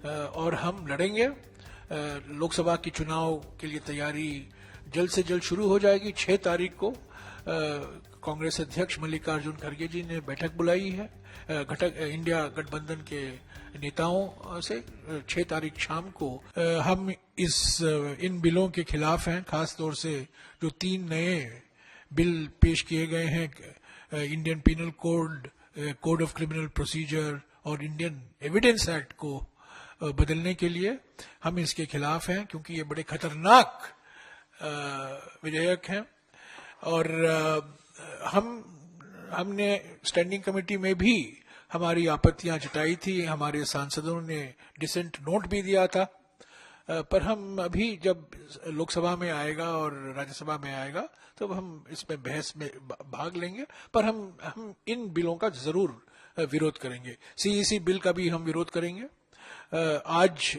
और हम लड़ेंगे। लोकसभा की चुनाव के लिए तैयारी जल्द से जल्द शुरू हो जाएगी। 6 तारीख को कांग्रेस अध्यक्ष मल्लिकार्जुन खड़गे जी ने बैठक बुलाई है इंडिया गठबंधन के नेताओं से। 6 तारीख शाम को हम इन बिलों के खिलाफ हैं, खास तौर से जो 3 नए बिल पेश किए गए हैं, Indian penal code, code of criminal procedure और इंडियन एविडेंस एक्ट को बदलने के लिए हम इसके खिलाफ हैं, क्योंकि ये बड़े खतरनाक विधेयक हैं। और हमने स्टैंडिंग कमेटी में भी हमारी आपत्तियां जताई थी, हमारे सांसदों ने डिसेंट नोट भी दिया था। पर हम अभी जब लोकसभा में आएगा और राज्यसभा में आएगा तब हम इसमें बहस में भाग लेंगे। पर हम इन बिलों का जरूर विरोध करेंगे। सीईसी बिल का भी हम विरोध करेंगे। आज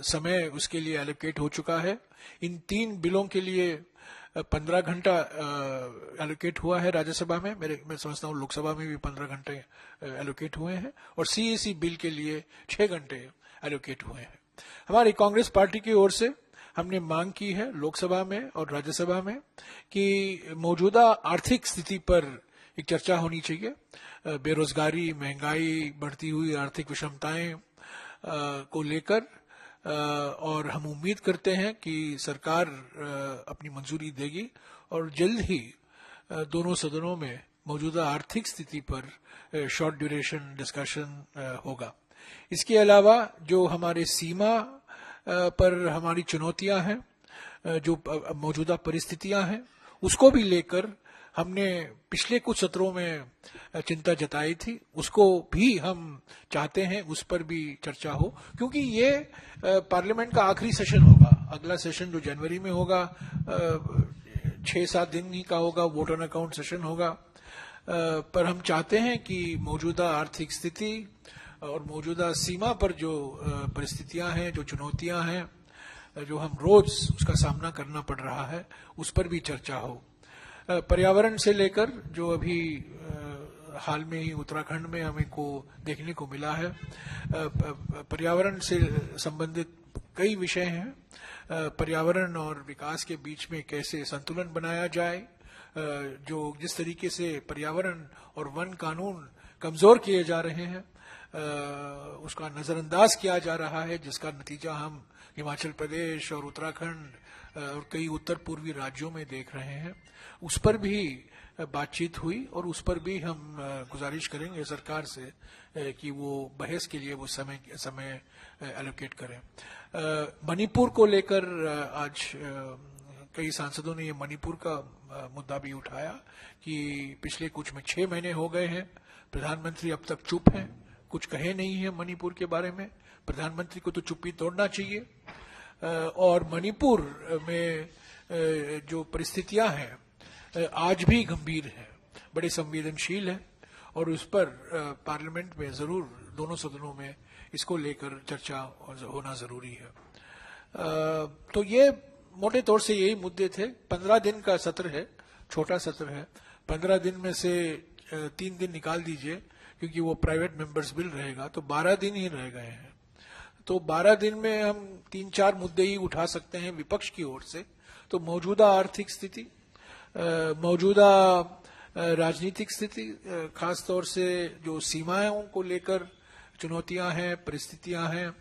समय उसके लिए एलोकेट हो चुका है। इन 3 बिलों के लिए 15 घंटा एलोकेट हुआ है राज्यसभा में। मैं समझता हूँ लोकसभा में भी 15 घंटे एलोकेट हुए हैं और सीईसी बिल के लिए 6 घंटे एलोकेट हुए हैं। हमारी कांग्रेस पार्टी की ओर से हमने मांग की है लोकसभा में और राज्यसभा में कि मौजूदा आर्थिक स्थिति पर एक चर्चा होनी चाहिए। बेरोजगारी, महंगाई, बढ़ती हुई आर्थिक विषमताएं को लेकर, और हम उम्मीद करते हैं कि सरकार अपनी मंजूरी देगी और जल्द ही दोनों सदनों में मौजूदा आर्थिक स्थिति पर शॉर्ट ड्यूरेशन डिस्कशन होगा। इसके अलावा जो हमारे सीमा पर हमारी चुनौतियां हैं, जो मौजूदा परिस्थितियां हैं, उसको भी लेकर हमने पिछले कुछ सत्रों में चिंता जताई थी। उसको भी हम चाहते हैं उस पर भी चर्चा हो, क्योंकि ये पार्लियामेंट का आखिरी सेशन होगा। अगला सेशन जो जनवरी में होगा 6-7 दिन ही का होगा, वोट ऑन अकाउंट सेशन होगा। पर हम चाहते हैं कि मौजूदा आर्थिक स्थिति और मौजूदा सीमा पर जो परिस्थितियां हैं, जो चुनौतियां हैं, जो हम रोज उसका सामना करना पड़ रहा है, उस पर भी चर्चा हो। पर्यावरण से लेकर जो अभी हाल में ही उत्तराखंड में हमें को देखने को मिला है, पर्यावरण से संबंधित कई विषय हैं। पर्यावरण और विकास के बीच में कैसे संतुलन बनाया जाए, जो जिस तरीके से पर्यावरण और वन कानून कमजोर किए जा रहे हैं, उसका नजरअंदाज किया जा रहा है, जिसका नतीजा हम हिमाचल प्रदेश और उत्तराखंड और कई उत्तर पूर्वी राज्यों में देख रहे हैं। उस पर भी बातचीत हुई और उस पर भी हम गुजारिश करेंगे सरकार से कि वो बहस के लिए वो समय एलोकेट करें। मणिपुर को लेकर आज कई सांसदों ने ये मणिपुर का मुद्दा भी उठाया कि पिछले कुछ में 6 महीने हो गए हैं, प्रधानमंत्री अब तक चुप हैं, कुछ कहे नहीं है मणिपुर के बारे में। प्रधानमंत्री को तो चुप्पी तोड़ना चाहिए। और मणिपुर में जो परिस्थितियां हैं आज भी गंभीर है, बड़े संवेदनशील है, और उस पर पार्लियामेंट में जरूर दोनों सदनों में इसको लेकर चर्चा होना जरूरी है। तो ये मोटे तौर से यही मुद्दे थे। 15 दिन का सत्र है, छोटा सत्र है। 15 दिन में से 3 दिन निकाल दीजिए, क्योंकि वो प्राइवेट मेंबर्स बिल रहेगा, तो 12 दिन ही रह गए हैं। तो 12 दिन में हम 3-4 मुद्दे ही उठा सकते हैं विपक्ष की ओर से। तो मौजूदा आर्थिक स्थिति, मौजूदा राजनीतिक स्थिति, खास तौर से जो सीमाओं को लेकर चुनौतियां हैं, परिस्थितियां हैं,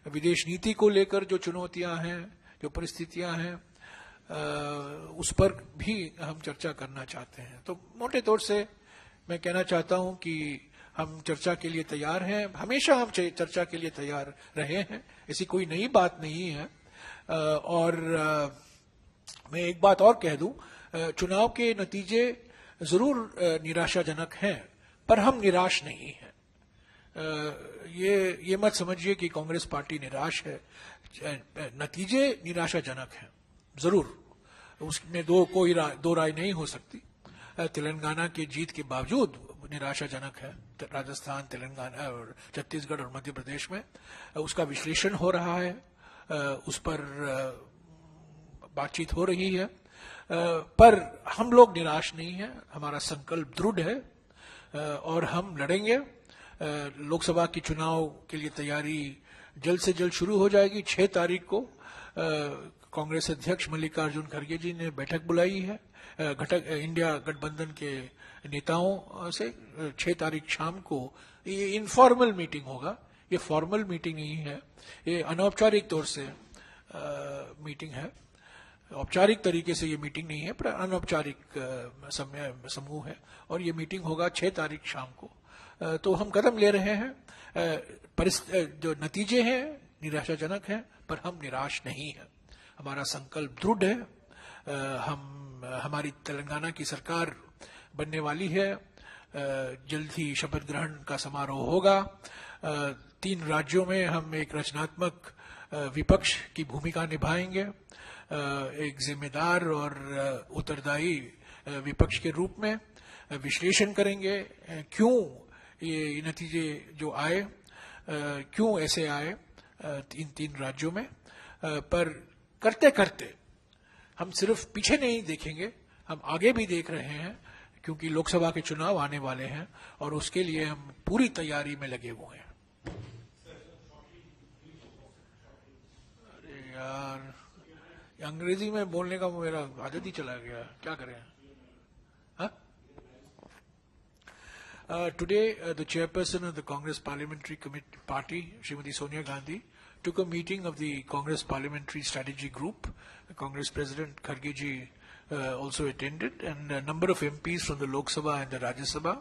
विदेश नीति को लेकर जो चुनौतियां हैं, जो परिस्थितियां हैं, उस पर भी हम चर्चा करना चाहते हैं। तो मोटे तौर से मैं कहना चाहता हूं कि हम चर्चा के लिए तैयार हैं। हमेशा हम चर्चा के लिए तैयार रहे हैं, ऐसी कोई नई बात नहीं है। और मैं एक बात और कह दूं, चुनाव के नतीजे जरूर निराशाजनक हैं, पर हम निराश नहीं हैं। ये मत समझिए कि कांग्रेस पार्टी निराश है। नतीजे निराशाजनक हैं जरूर, उसमें दो राय नहीं हो सकती। तेलंगाना की जीत के बावजूद निराशाजनक है। राजस्थान, तेलंगाना और छत्तीसगढ़ और मध्य प्रदेश में उसका विश्लेषण हो रहा है, उस पर बातचीत हो रही है। पर हम लोग निराश नहीं हैं, हमारा संकल्प दृढ़ है और हम लड़ेंगे। लोकसभा की चुनाव के लिए तैयारी जल्द से जल्द शुरू हो जाएगी। 6 तारीख को कांग्रेस अध्यक्ष मल्लिकार्जुन खड़गे जी ने बैठक बुलाई है घटक इंडिया गठबंधन के नेताओं से। 6 तारीख शाम को ये इनफॉर्मल मीटिंग होगा, ये फॉर्मल मीटिंग नहीं है, ये अनौपचारिक तौर से मीटिंग है। औपचारिक तरीके से ये मीटिंग नहीं है पर अनौपचारिक समूह है और ये मीटिंग होगा 6 तारीख शाम को। तो हम कदम ले रहे हैं, जो नतीजे हैं निराशाजनक हैं पर हम निराश नहीं हैं। हमारा संकल्प दृढ़ है। हमारी तेलंगाना की सरकार बनने वाली है। जल्द ही शपथ ग्रहण का समारोह होगा। 3 राज्यों में हम एक रचनात्मक विपक्ष की भूमिका निभाएंगे, एक जिम्मेदार और उत्तरदायी विपक्ष के रूप में विश्लेषण करेंगे क्यों ये नतीजे जो आए, क्यों ऐसे आए इन 3 राज्यों में। पर करते करते हम सिर्फ पीछे नहीं देखेंगे, हम आगे भी देख रहे हैं क्योंकि लोकसभा के चुनाव आने वाले हैं और उसके लिए हम पूरी तैयारी में लगे हुए हैं। अरे यार, अंग्रेजी में बोलने का मेरा आदत ही चला गया, क्या करें। Today, the chairperson of the Congress Parliamentary Party, Srimati Sonia Gandhi, took a meeting of the Congress Parliamentary Strategy Group. The Congress President Kharge ji also attended, and a number of MPs from the Lok Sabha and the Rajya Sabha.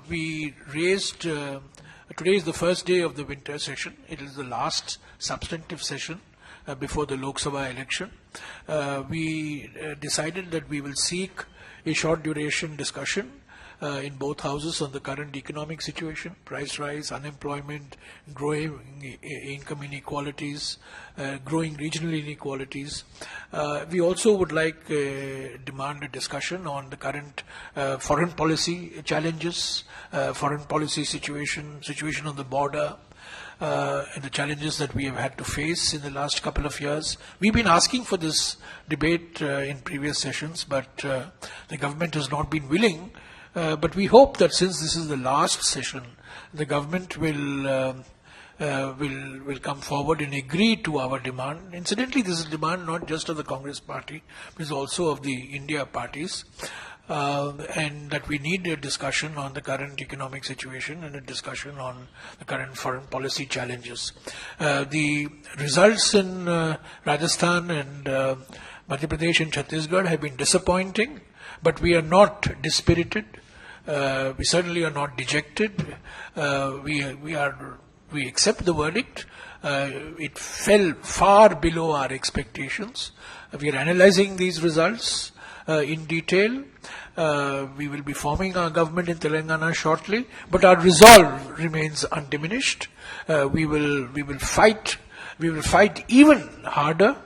We raised, today is the first day of the winter session. It is the last substantive session before the Lok Sabha election. We decided that we will seek a short duration discussion in both houses on the current economic situation, price rise, unemployment, growing income inequalities, growing regional inequalities. We also would like demand a discussion on the current foreign policy challenges, foreign policy situation on the border, and the challenges that we have had to face in the last couple of years. We've been asking for this debate in previous sessions, but the government has not been willing. But we hope that since this is the last session, the government will come forward and agree to our demand. Incidentally, this is a demand not just of the Congress party, but is also of the India parties, and that we need a discussion on the current economic situation and a discussion on the current foreign policy challenges. The results in Rajasthan and Madhya Pradesh and Chhattisgarh have been disappointing, but we are not dispirited. We certainly are not dejected. We accept the verdict. It fell far below our expectations. We are analyzing these results in detail. We will be forming our government in Telangana shortly, but our resolve remains undiminished. We will fight even harder.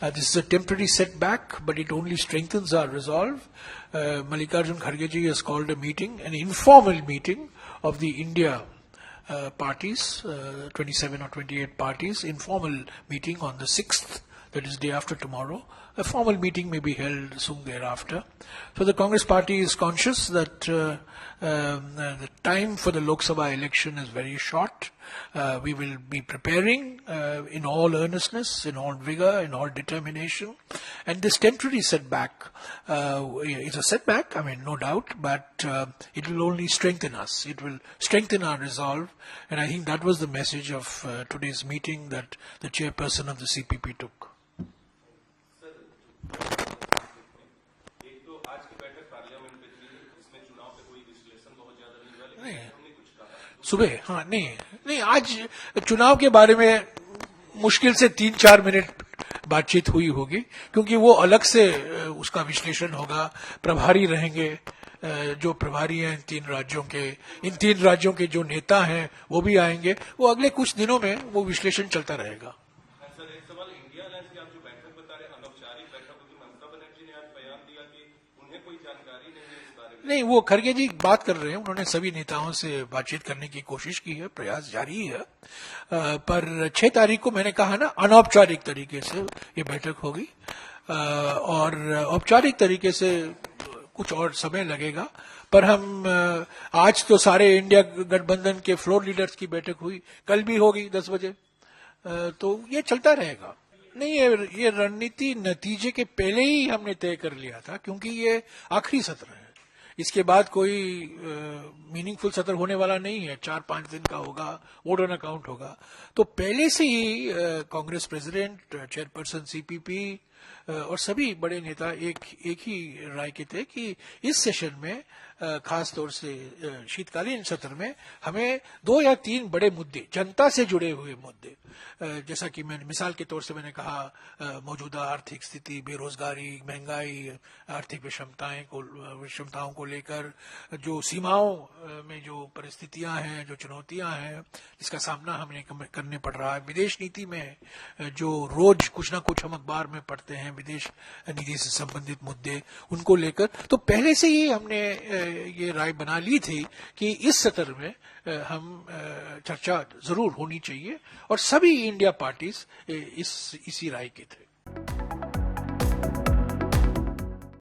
This is a temporary setback, but it only strengthens our resolve. Malikarjun Kharge ji has called a meeting, an informal meeting of the India parties, 27 or 28 parties, informal meeting on the 6th, that is day after tomorrow. A formal meeting may be held soon thereafter. So the Congress party is conscious that the time for the Lok Sabha election is very short. We will be preparing in all earnestness, in all vigor, in all determination. And this temporary setback is a setback, I mean, no doubt, but it will only strengthen us. It will strengthen our resolve. And I think that was the message of today's meeting that the chairperson of the CPP took. सुबह हाँ नहीं आज चुनाव के बारे में मुश्किल से 3-4 मिनट बातचीत हुई होगी, क्योंकि वो अलग से उसका विश्लेषण होगा। प्रभारी रहेंगे, जो प्रभारी हैं इन तीन राज्यों के जो नेता हैं वो भी आएंगे। वो अगले कुछ दिनों में वो विश्लेषण चलता रहेगा। नहीं, वो खरगे जी बात कर रहे हैं, उन्होंने सभी नेताओं से बातचीत करने की कोशिश की है, प्रयास जारी है। पर 6 तारीख को मैंने कहा ना, अनौपचारिक तरीके से ये बैठक होगी और औपचारिक तरीके से कुछ और समय लगेगा। पर हम आज तो सारे इंडिया गठबंधन के फ्लोर लीडर्स की बैठक हुई, कल भी होगी 10 बजे, तो ये चलता रहेगा। नहीं, ये रणनीति नतीजे के पहले ही हमने तय कर लिया था, क्योंकि ये आखिरी सत्र है। इसके बाद कोई मीनिंगफुल सत्र होने वाला नहीं है, 4-5 दिन का होगा, वोट ऑन अकाउंट होगा। तो पहले से ही कांग्रेस प्रेसिडेंट, चेयरपर्सन सीपीपी और सभी बड़े नेता एक ही राय के थे कि इस सेशन में खास तौर से शीतकालीन सत्र में हमें 2 या 3 बड़े मुद्दे, जनता से जुड़े हुए मुद्दे, जैसा कि मैंने मिसाल के तौर से मैंने कहा, मौजूदा आर्थिक स्थिति, बेरोजगारी, महंगाई, आर्थिक विषमताओं को लेकर जो सीमाओं में जो परिस्थितियां हैं, जो चुनौतियां हैं, जिसका सामना हमें करने पड़ रहा है, विदेश नीति में जो रोज कुछ ना कुछ हम अखबार में पढ़ते हैं, विदेश नीति से संबंधित मुद्दे, उनको लेकर तो पहले से ही हमने ये राय बना ली थी कि इस सत्र में हम चर्चा जरूर होनी चाहिए, और सभी इंडिया पार्टीज इसी राय के थे।